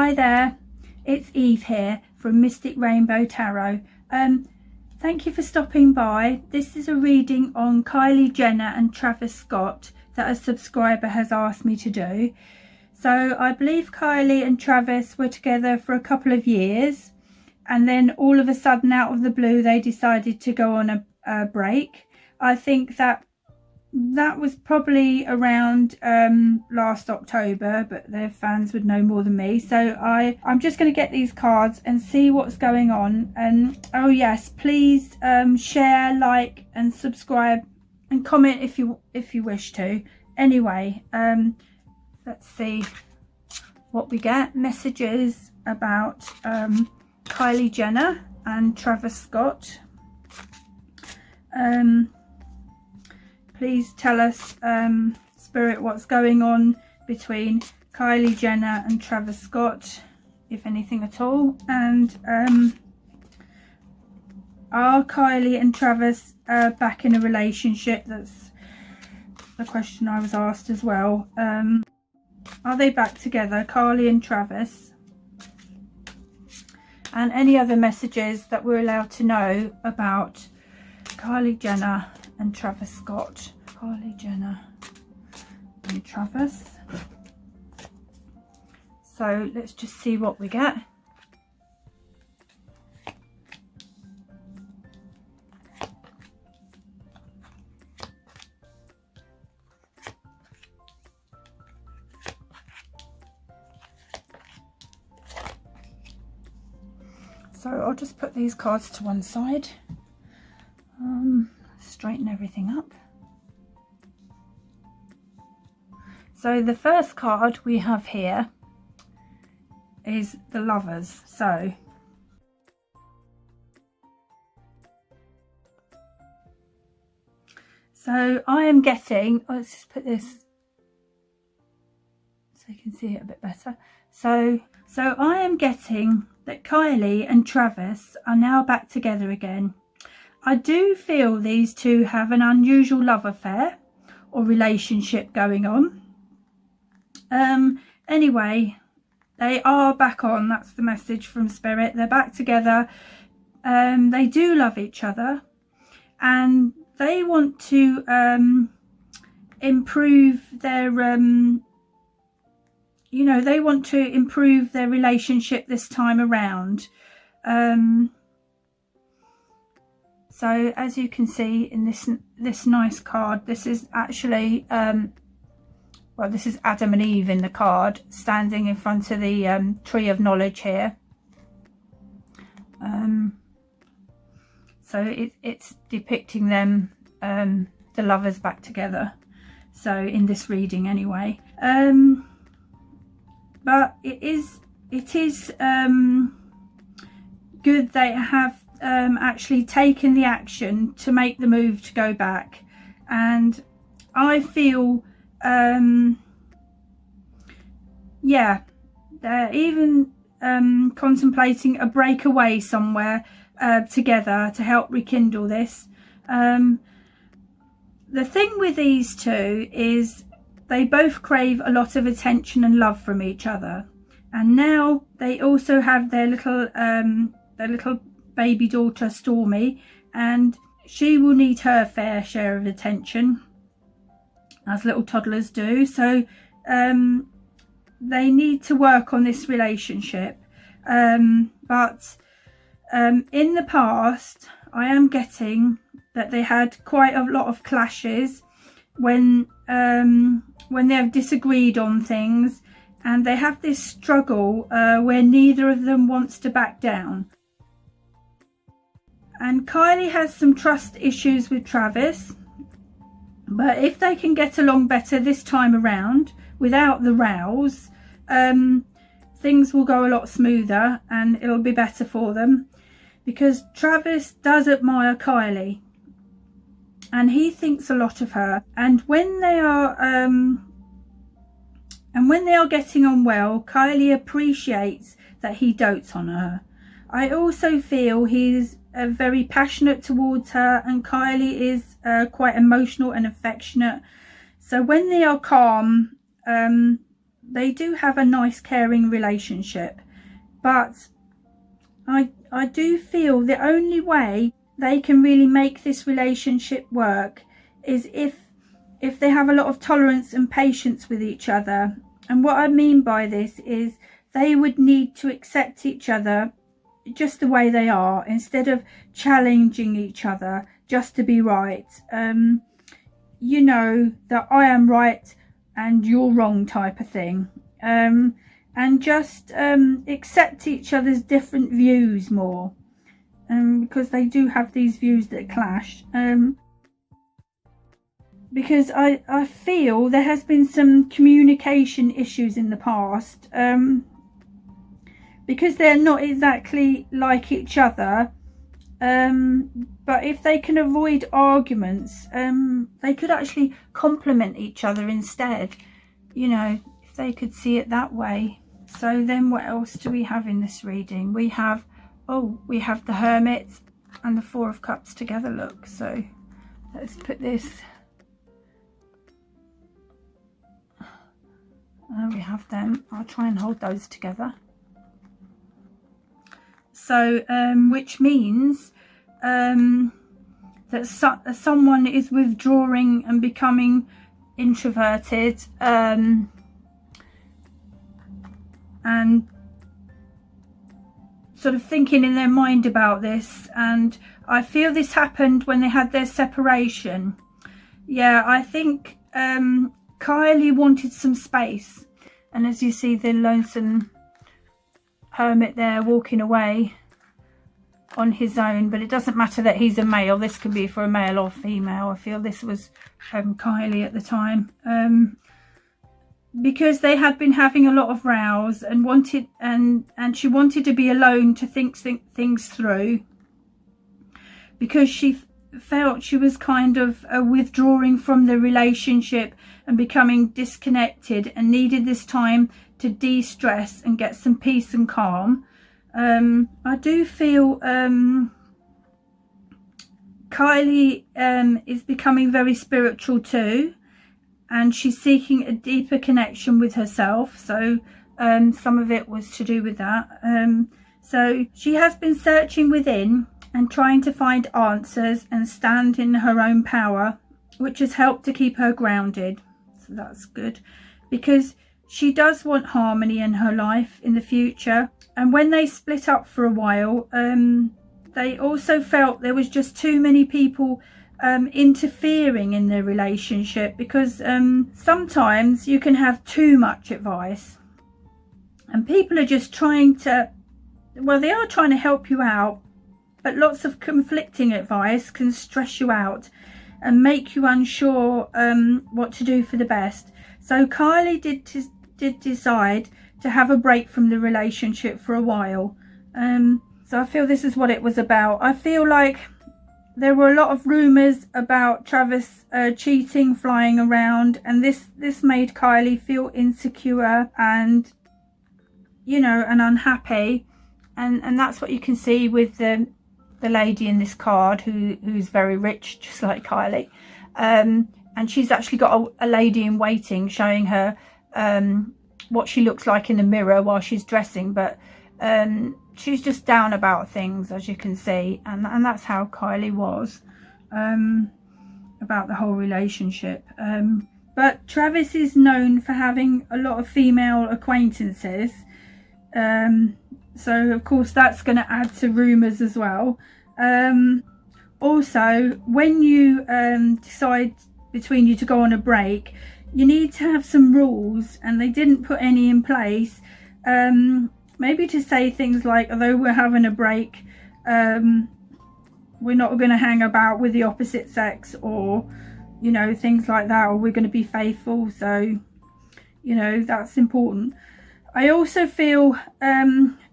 Hi there, it's Eve here from Mystic Rainbow Tarot. Thank you for stopping by. This is a reading on Kylie Jenner and Travis Scott that a subscriber has asked me to do. So I believe Kylie and Travis were together for a couple of years, and then all of a sudden, out of the blue, they decided to go on a break. I think that was probably around last October, but their fans would know more than me. So I'm just going to get these cards and see what's going on. And oh yes, please share, like and subscribe and comment if you wish to. Anyway, let's see what we get. Messages about Kylie Jenner and Travis Scott. Please tell us, Spirit, what's going on between Kylie Jenner and Travis Scott, if anything at all. And are Kylie and Travis back in a relationship? That's the question I was asked as well. Are they back together, Kylie and Travis? And any other messages that we're allowed to know about Kylie Jenner and Travis Scott. Kylie Jenner and Travis. So let's just see what we get. So I'll just put these cards to one side. Straighten everything up. So the first card we have here is the Lovers. So I am getting, let's just put this so you can see it a bit better. So I am getting that Kylie and Travis are now back together again. I do feel these two have an unusual love affair or relationship going on. Anyway, they are back on. That's the message from Spirit. They're back together. They do love each other, and they want to improve their they want to improve their relationship this time around. So as you can see in this nice card, this is actually well, this is Adam and Eve in the card, standing in front of the tree of knowledge here. So it's depicting them, the lovers, back together. So in this reading anyway. But it is good they have actually taken the action to make the move to go back. And I feel yeah, they're even contemplating a breakaway somewhere together to help rekindle this. The thing with these two is they both crave a lot of attention and love from each other, and now they also have their little baby daughter Stormi, and she will need her fair share of attention, as little toddlers do. So they need to work on this relationship. But in the past, I am getting that they had quite a lot of clashes when they have disagreed on things, and they have this struggle where neither of them wants to back down. And Kylie has some trust issues with Travis, but if they can get along better this time around without the rows, things will go a lot smoother and it'll be better for them, because Travis does admire Kylie and he thinks a lot of her, and when they are getting on well, Kylie appreciates that he dotes on her. I also feel he's very passionate towards her, and Kylie is quite emotional and affectionate. So when they are calm, they do have a nice caring relationship, but I do feel the only way they can really make this relationship work is if they have a lot of tolerance and patience with each other. And what I mean by this is they would need to accept each other just the way they are, instead of challenging each other just to be right. You know, that I am right and you're wrong type of thing. And just accept each other's different views more, because they do have these views that clash. Because I feel there has been some communication issues in the past, because they're not exactly like each other. But if they can avoid arguments, they could actually complement each other instead, you know, if they could see it that way. So then what else do we have in this reading? We have the Hermit and the Four of Cups together, look. So let's put this. We have them. I'll try and hold those together. So which means that someone is withdrawing and becoming introverted, and sort of thinking in their mind about this. And I feel this happened when they had their separation. Yeah, I think Kylie wanted some space, and as you see, the lonesome hermit there walking away on his own. But it doesn't matter that he's a male, this could be for a male or female. I feel this was Kylie at the time, because they had been having a lot of rows and she wanted to be alone to think things through, because she felt she was kind of withdrawing from the relationship and becoming disconnected, and needed this time to de-stress and get some peace and calm. I do feel Kylie is becoming very spiritual too, and she's seeking a deeper connection with herself. So some of it was to do with that. So she has been searching within and trying to find answers and stand in her own power, which has helped to keep her grounded. So that's good, because she does want harmony in her life in the future. And when they split up for a while, they also felt there was just too many people interfering in their relationship, because sometimes you can have too much advice and people are just trying to, well, they are trying to help you out, but lots of conflicting advice can stress you out and make you unsure what to do for the best. So Kylie did decide to have a break from the relationship for a while. So I feel this is what it was about. I feel like there were a lot of rumours about Travis cheating flying around, and this made Kylie feel insecure and, you know, and unhappy. And that's what you can see with the lady in this card who's very rich, just like Kylie. And she's actually got a lady in waiting showing her what she looks like in the mirror while she's dressing. But she's just down about things, as you can see, and that's how Kylie was about the whole relationship. But Travis is known for having a lot of female acquaintances, so of course that's going to add to rumours as well. Also, when you decide between you to go on a break, you need to have some rules, and they didn't put any in place. Maybe to say things like, although we're having a break, we're not going to hang about with the opposite sex, or, you know, things like that, or we're going to be faithful. So, you know, that's important. I also feel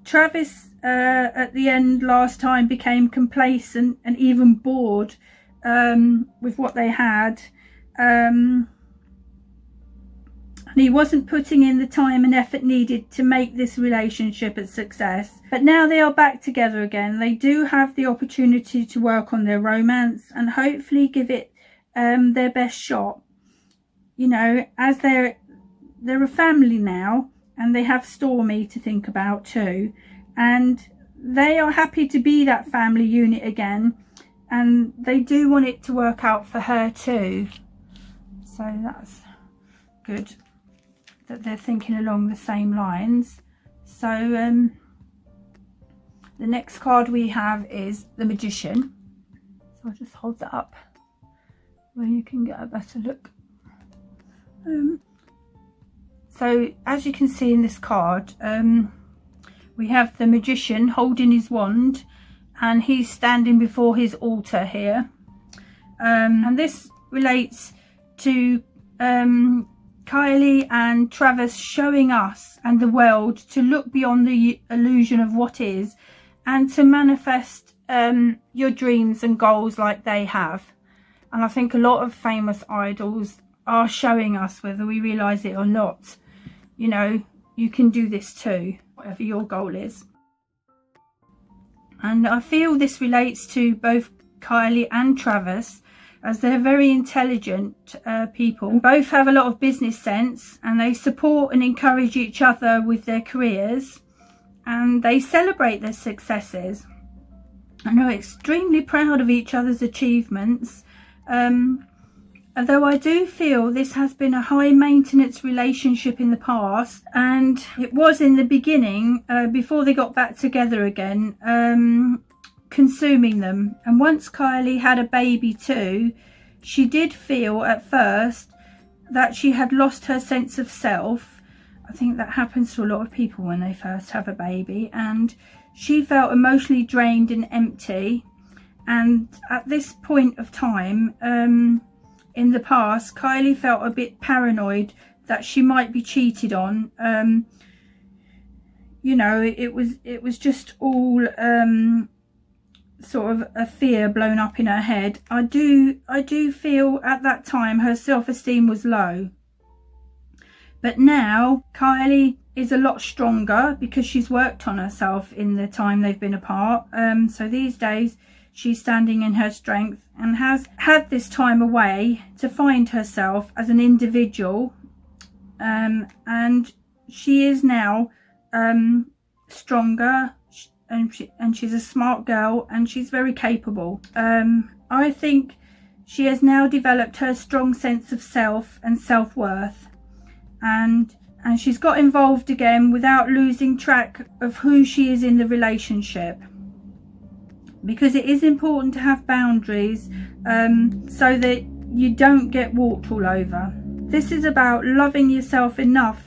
Travis at the end last time became complacent and even bored with what they had. And he wasn't putting in the time and effort needed to make this relationship a success. But now they are back together again. They do have the opportunity to work on their romance and hopefully give it their best shot. You know, as they're a family now, and they have Stormi to think about too, and they are happy to be that family unit again, and they do want it to work out for her too. So that's good that they're thinking along the same lines. So the next card we have is the Magician. So I'll just hold that up where you can get a better look. So as you can see in this card, we have the Magician holding his wand, and he's standing before his altar here. And this relates to Kylie and Travis showing us and the world to look beyond the illusion of what is, and to manifest your dreams and goals like they have. And I think a lot of famous idols are showing us, whether we realise it or not, you know, you can do this too, whatever your goal is. And I feel this relates to both Kylie and Travis, as they're very intelligent people. Both have a lot of business sense, and they support and encourage each other with their careers, and they celebrate their successes and are extremely proud of each other's achievements. Although I do feel this has been a high maintenance relationship in the past, and it was in the beginning, before they got back together again, consuming them. And once Kylie had a baby too, she did feel at first that she had lost her sense of self. I think that happens to a lot of people when they first have a baby, and she felt emotionally drained and empty. And at this point of time, in the past, Kylie felt a bit paranoid that she might be cheated on. You know, it was just all sort of a fear blown up in her head. I do feel at that time her self-esteem was low. But now Kylie is a lot stronger because she's worked on herself in the time they've been apart. So these days she's standing in her strength and has had this time away to find herself as an individual, and she is now stronger, and she's a smart girl, and she's very capable. I think she has now developed her strong sense of self and self-worth, and she's got involved again without losing track of who she is in the relationship. Because it is important to have boundaries, so that you don't get walked all over. This is about loving yourself enough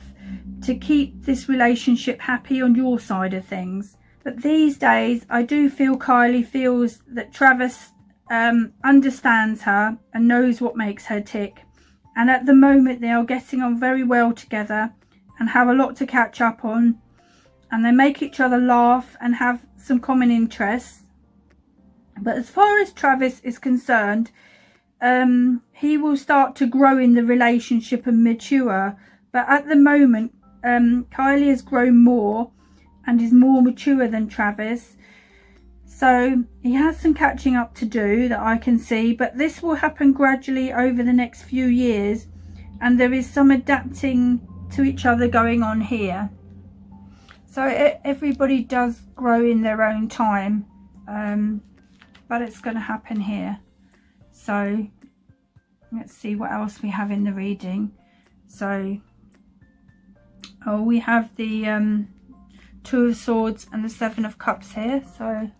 to keep this relationship happy on your side of things. But these days, I do feel Kylie feels that Travis understands her and knows what makes her tick. And at the moment, they are getting on very well together and have a lot to catch up on. And they make each other laugh and have some common interests. But as far as Travis is concerned, he will start to grow in the relationship and mature. But at the moment, Kylie has grown more and is more mature than Travis. So he has some catching up to do that I can see. But this will happen gradually over the next few years. And there is some adapting to each other going on here. So everybody does grow in their own time. But it's going to happen here. So let's see what else we have in the reading. So we have the Two of Swords and the Seven of Cups here. So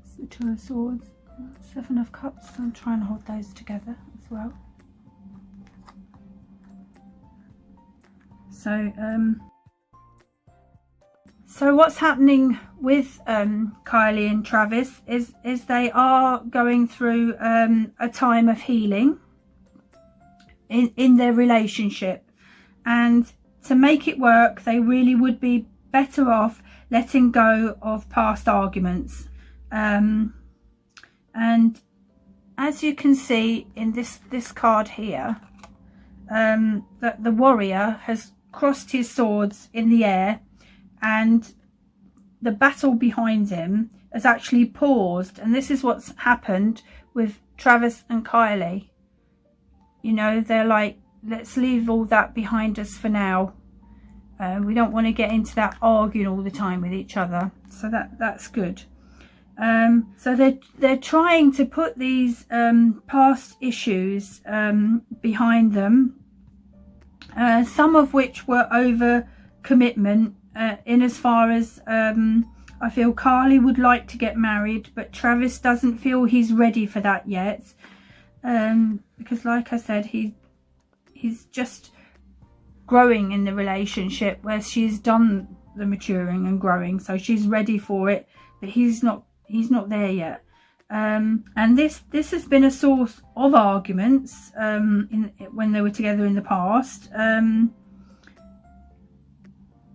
it's the Two of Swords, Seven of Cups. I'm trying to hold those together as well. So what's happening with Kylie and Travis is they are going through a time of healing in their relationship, and to make it work they really would be better off letting go of past arguments. And as you can see in this card here, that the warrior has crossed his swords in the air, and the battle behind him has actually paused. And this is what's happened with Travis and Kylie. You know, they're like let's leave all that behind us for now. We don't want to get into that arguing all the time with each other, so that's good. So they're trying to put these past issues behind them, some of which were over commitment, in as far as I feel Kylie would like to get married, but Travis doesn't feel he's ready for that yet, because like I said, he's just growing in the relationship, where she's done the maturing and growing, so she's ready for it, but he's not there yet. And this has been a source of arguments when they were together in the past.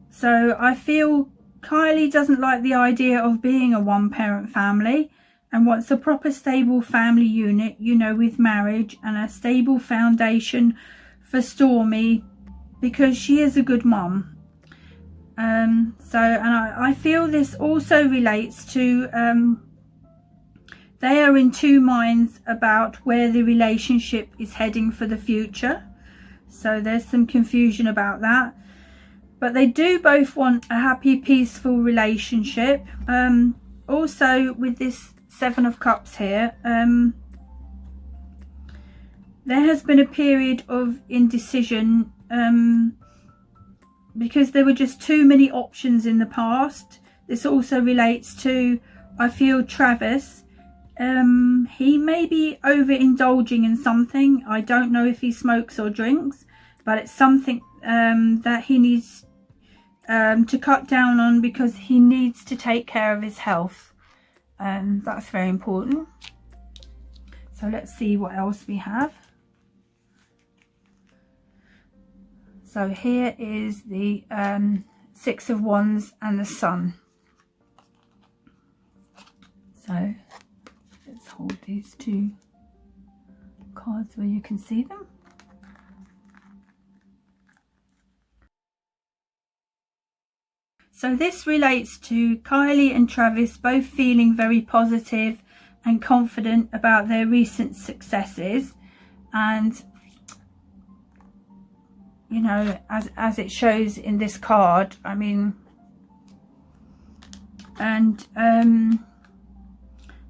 So I feel Kylie doesn't like the idea of being a one-parent family and wants a proper stable family unit, you know, with marriage and a stable foundation for Stormi, because she is a good mum. And I feel this also relates to they are in two minds about where the relationship is heading for the future. So there's some confusion about that. But they do both want a happy, peaceful relationship. Also, with this Seven of Cups here, there has been a period of indecision, because there were just too many options in the past. This also relates to, I feel, Travis. He may be overindulging in something. I don't know if he smokes or drinks, but it's something that he needs to cut down on, because he needs to take care of his health. That's very important. So let's see what else we have. So here is the Six of Wands and the Sun. So let's hold these two cards where you can see them. So this relates to Kylie and Travis both feeling very positive and confident about their recent successes, and you know, as it shows in this card, I mean, and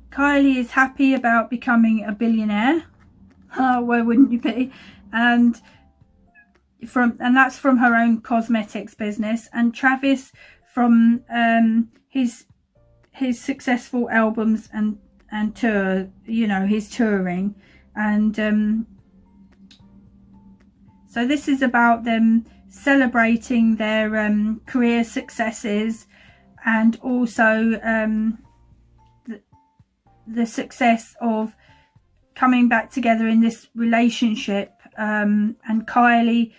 Kylie is happy about becoming a billionaire. Where wouldn't you be? And that's from her own cosmetics business, and Travis from his successful albums and tour, you know, his touring. And so this is about them celebrating their career successes, and also the success of coming back together in this relationship, and Kylie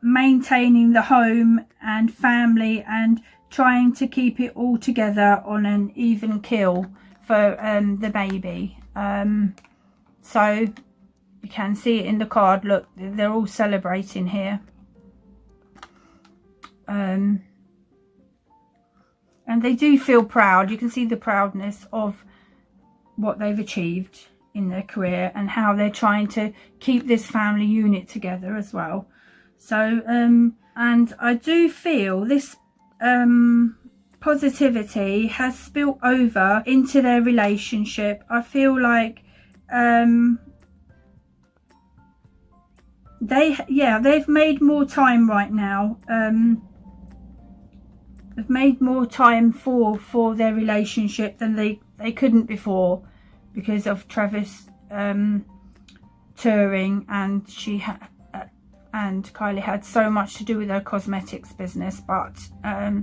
maintaining the home and family and trying to keep it all together on an even keel for the baby. So you can see it in the card. Look, they're all celebrating here. And they do feel proud. You can see the proudness of what they've achieved in their career and how they're trying to keep this family unit together as well. So and I do feel this positivity has spilled over into their relationship. I feel like they've made more time right now. They've made more time for their relationship than they couldn't before, because of Travis touring, and and Kylie had so much to do with her cosmetics business, but I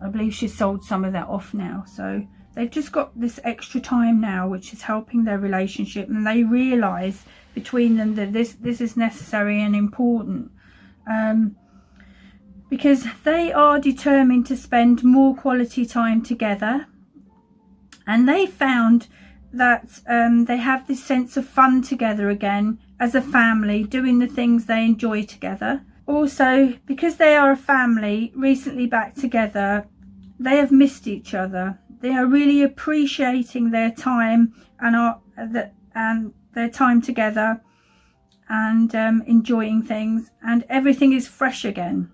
believe she's sold some of that off now. So they've just got this extra time now, which is helping their relationship, and they realise between them that this is necessary and important, because they are determined to spend more quality time together, and they found that they have this sense of fun together again as a family, doing the things they enjoy together. Also, because they are a family recently back together, they have missed each other. They are really appreciating their time and their time together, and enjoying things, and everything is fresh again.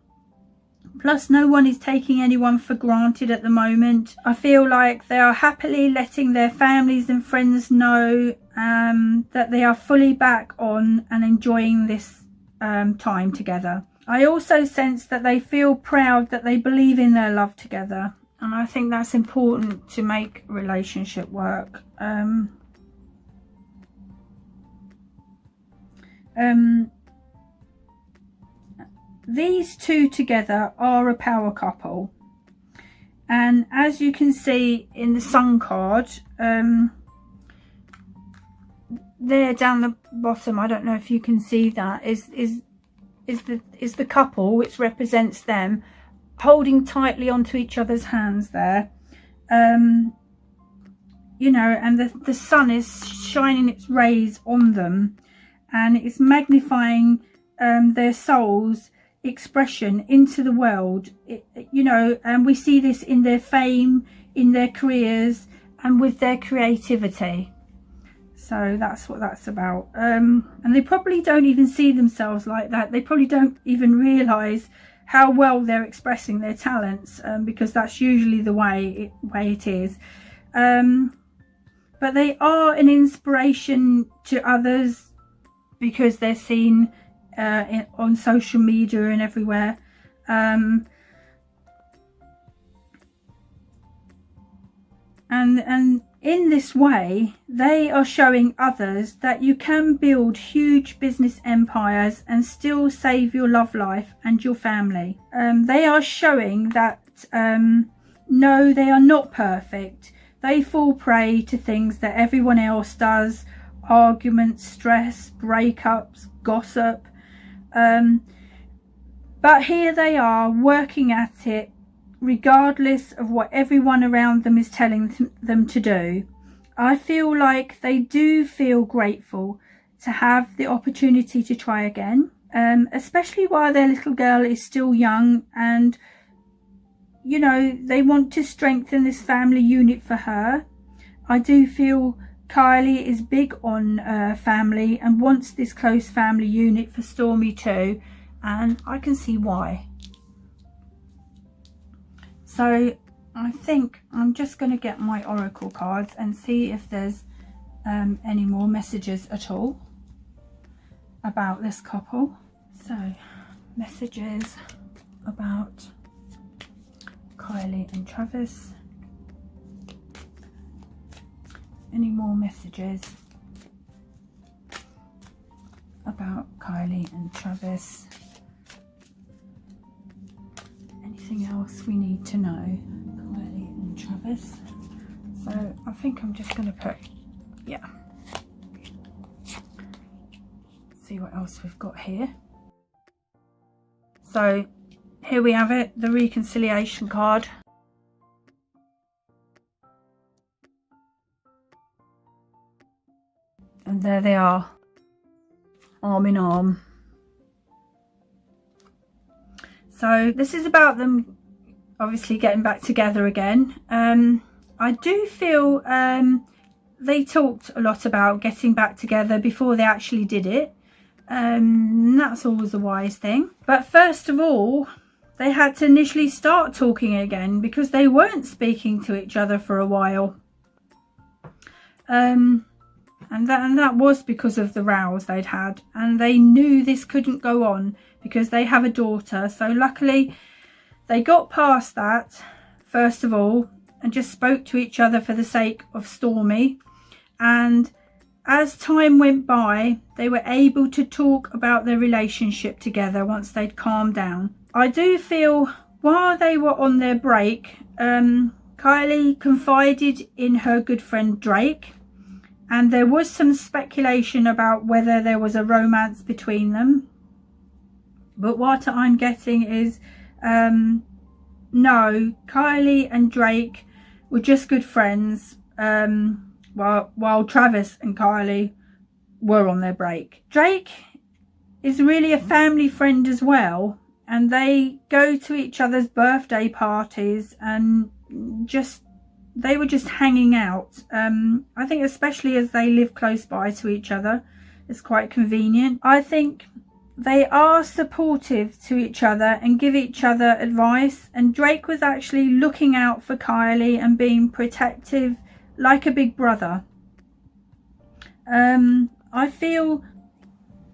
Plus, no one is taking anyone for granted at the moment. I feel like they are happily letting their families and friends know that they are fully back on and enjoying this time together. I also sense that they feel proud that they believe in their love together, and I think that's important to make a relationship work. These two together are a power couple, and as you can see in the Sun card, there down the bottom, I don't know if you can see that, is the couple, which represents them holding tightly onto each other's hands there. You know, and the sun is shining its rays on them, and it's magnifying their souls expression into the world. You know, and we see this in their fame, in their careers, and with their creativity. So that's what that's about. And they probably don't even see themselves like that. They probably don't even realise how well they're expressing their talents, because that's usually the way it is. But they are an inspiration to others because they're seen on social media and everywhere. And in this way, they are showing others that you can build huge business empires and still save your love life and your family. They are showing that no, they are not perfect. They fall prey to things that everyone else does: arguments, stress, breakups, gossip. But here they are working at it, regardless of what everyone around them is telling them to do. I feel like they do feel grateful to have the opportunity to try again, especially while their little girl is still young, and you know, they want to strengthen this family unit for her. I do feel Kylie is big on family and wants this close family unit for Stormi too, and I can see why. So I think I'm just going to get my oracle cards and see if there's any more messages at all about this couple. So, messages about Kylie and Travis. Any more messages about Kylie and Travis? Anything else we need to know? Kylie and Travis. So I think I'm just going to put, yeah. See what else we've got here. So here we have it, the reconciliation card. And there they are, arm in arm. So this is about them obviously getting back together again. I do feel they talked a lot about getting back together before they actually did it. That's always a wise thing. But first of all, they had to initially start talking again because they weren't speaking to each other for a while. And that was because of the rows they'd had, and they knew this couldn't go on because they have a daughter. So luckily they got past that first of all and just spoke to each other for the sake of Stormi. And as time went by, they were able to talk about their relationship together once they'd calmed down. I do feel while they were on their break, Kylie confided in her good friend Drake, and there was some speculation about whether there was a romance between them. But what I'm getting is no, Kylie and Drake were just good friends while Travis and Kylie were on their break. Drake is really a family friend as well, and they go to each other's birthday parties and they were just hanging out. I think especially as they live close by to each other, It's quite convenient. I think they are supportive to each other and give each other advice, and Drake was actually looking out for Kylie and being protective like a big brother. I feel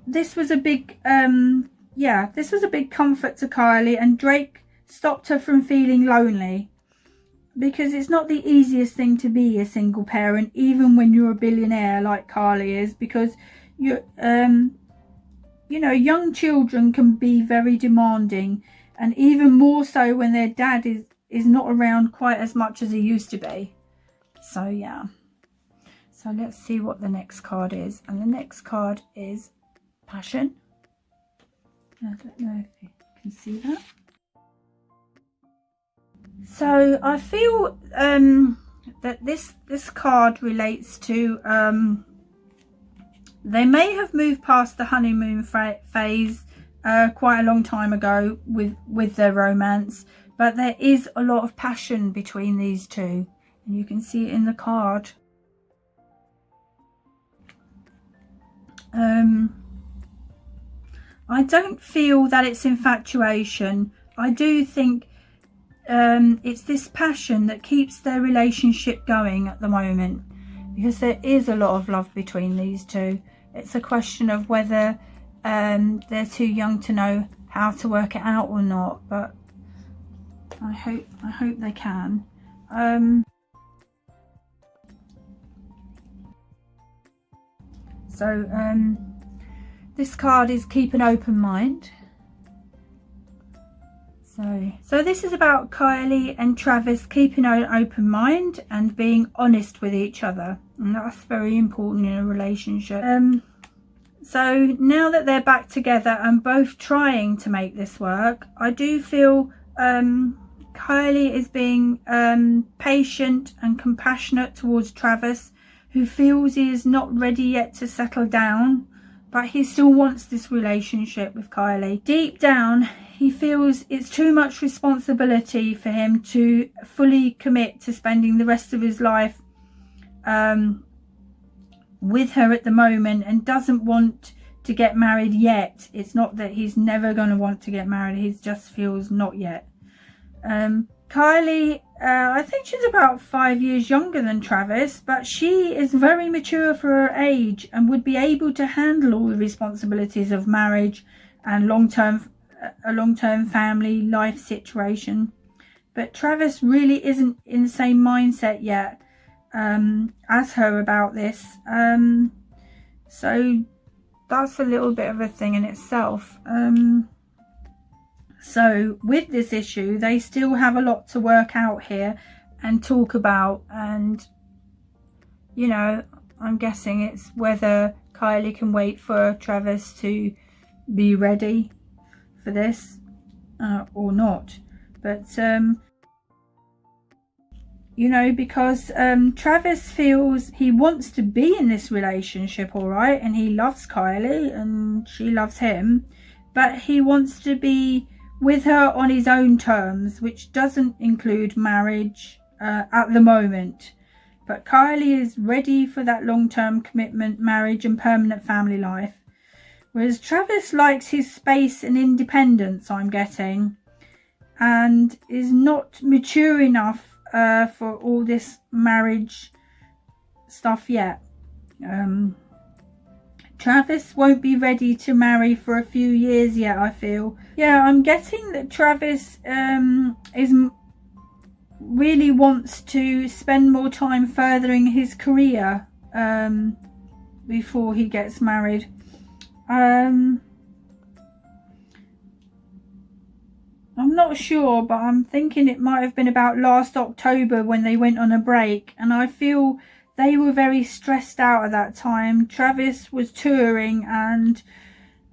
this was a big this was a big comfort to Kylie, and Drake stopped her from feeling lonely, because it's not the easiest thing to be a single parent, even when you're a billionaire like Kylie is, because you know, young children can be very demanding, and even more so when their dad is not around quite as much as he used to be. So yeah, so let's see what the next card is, and the next card is Passion. I don't know if you can see that. So I feel that this card relates to they may have moved past the honeymoon phase quite a long time ago with their romance, but there is a lot of passion between these two, and you can see it in the card. I don't feel that it's infatuation. I do think it's this passion that keeps their relationship going at the moment, because there is a lot of love between these two. It's a question of whether they're too young to know how to work it out or not, but I hope they can. This card is keep an open mind. So this is about Kylie and Travis keeping an open mind and being honest with each other, and that's very important in a relationship. So now that they're back together and both trying to make this work, I do feel Kylie is being patient and compassionate towards Travis, who feels he is not ready yet to settle down, but he still wants this relationship with Kylie. Deep down, he feels it's too much responsibility for him to fully commit to spending the rest of his life with her at the moment, and doesn't want to get married yet. It's not that he's never going to want to get married, he just feels not yet. Kylie, I think she's about 5 years younger than Travis, but she is very mature for her age and would be able to handle all the responsibilities of marriage and a long-term family life situation. But Travis really isn't in the same mindset yet as her about this. So that's a little bit of a thing in itself. So with this issue, they still have a lot to work out here and talk about, and you know, I'm guessing it's whether Kylie can wait for Travis to be ready for this or not. But you know, because Travis feels he wants to be in this relationship, all right, and he loves Kylie and she loves him, but he wants to be with her on his own terms, which doesn't include marriage at the moment. But Kylie is ready for that long-term commitment, marriage and permanent family life, whereas Travis likes his space and independence, I'm getting, and is not mature enough for all this marriage stuff yet. Travis won't be ready to marry for a few years yet, I feel. Yeah, I'm getting that Travis really wants to spend more time furthering his career before he gets married. I'm not sure, but I'm thinking it might have been about last October when they went on a break, and I feel they were very stressed out at that time. Travis was touring, and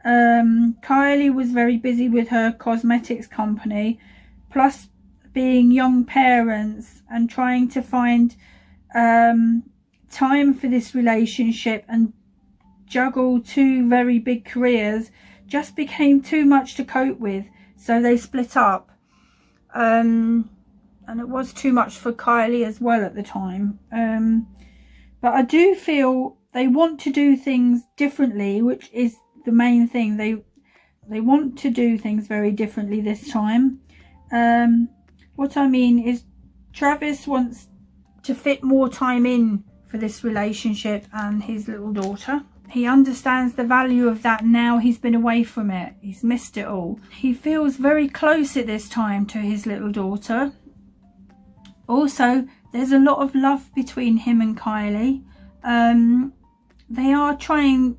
Kylie was very busy with her cosmetics company, plus being young parents and trying to find time for this relationship and juggle two very big careers just became too much to cope with. So they split up, and it was too much for Kylie as well at the time. But I do feel they want to do things differently, which is the main thing. They want to do things very differently this time. What I mean is Travis wants to fit more time in for this relationship and his little daughter. He understands the value of that now he's been away from it. He's missed it all. He feels very close at this time to his little daughter. Also, there's a lot of love between him and Kylie. They are trying,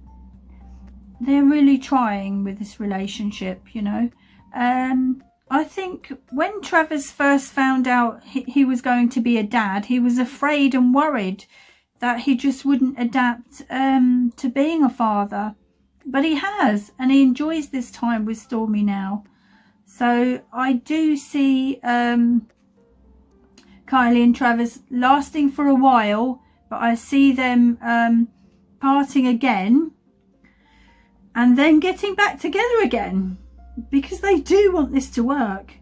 they're really trying with this relationship, you know. I think when Travis first found out he was going to be a dad, he was afraid and worried that he just wouldn't adapt to being a father. But he has, and he enjoys this time with Stormi now. So I do see Kylie and Travis lasting for a while, but I see them parting again and then getting back together again, because they do want this to work.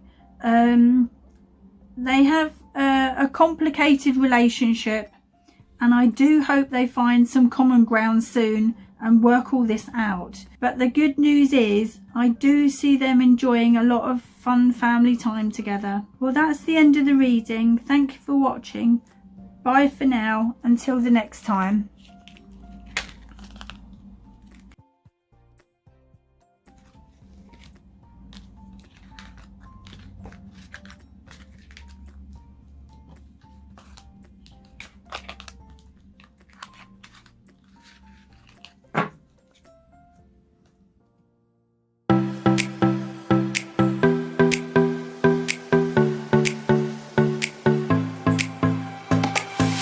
They have a complicated relationship, and I do hope they find some common ground soon and work all this out. But the good news is I do see them enjoying a lot of fun family time together. Well, that's the end of the reading. Thank you for watching. Bye for now, until the next time.